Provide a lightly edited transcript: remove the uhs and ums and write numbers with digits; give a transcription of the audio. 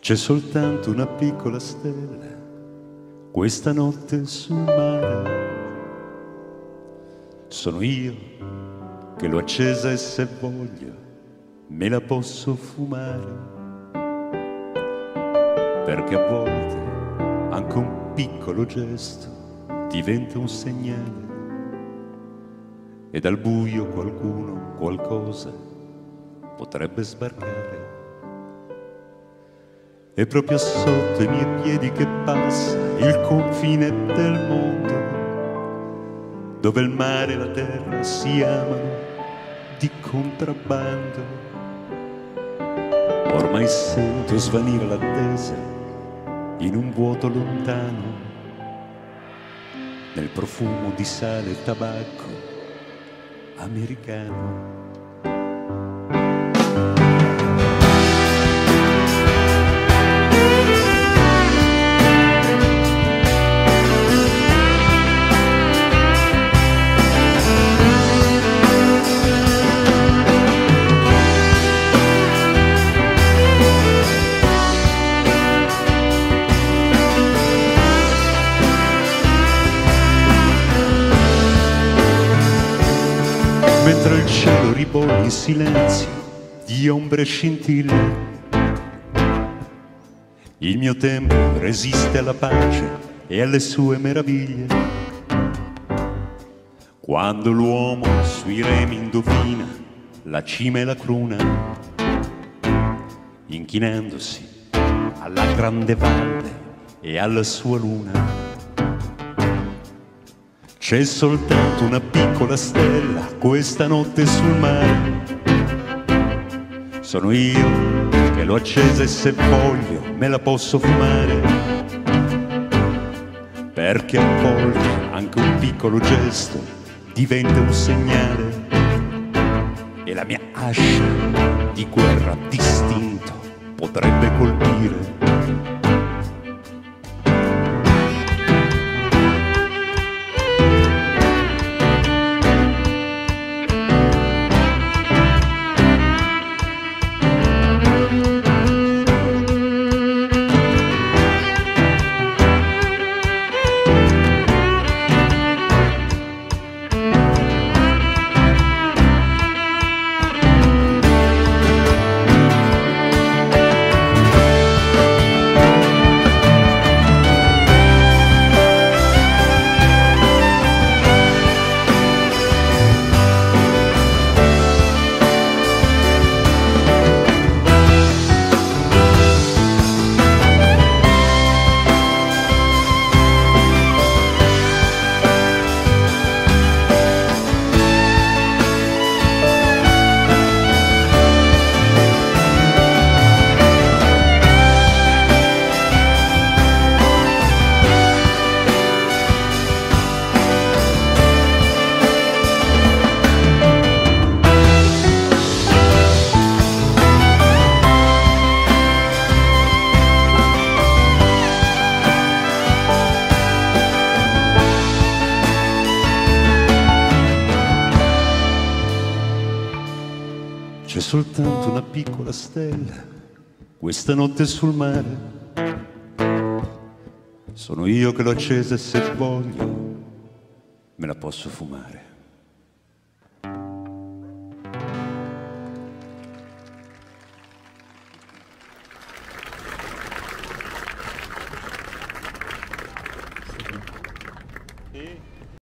C'è soltanto una piccola stella questa notte sul mare. Sono io che l'ho accesa e se voglio me la posso fumare. Perché a volte anche un piccolo gesto diventa un segnale e dal buio qualcuno, qualcosa potrebbe sbarcare. E proprio sotto i miei piedi che passa il confine del mondo, dove il mare e la terra si amano di contrabbando. Ormai sento svanire l'attesa in un vuoto lontano, nel profumo di sale e tabacco americano. Mentre il cielo ribolle in silenzio di ombre e scintille, il mio tempo resiste alla pace e alle sue meraviglie. Quando l'uomo sui remi indovina la cima e la cruna, inchinandosi alla grande valle e alla sua luna. C'è soltanto una piccola stella questa notte sul mare. Sono io che l'ho accesa e se voglio me la posso fumare. Perché a volte anche un piccolo gesto diventa un segnale e la mia ascia di guerra d'istinto potrebbe colpire. C'è soltanto una piccola stella questa notte sul mare. Sono io che l'ho accesa e se voglio me la posso fumare.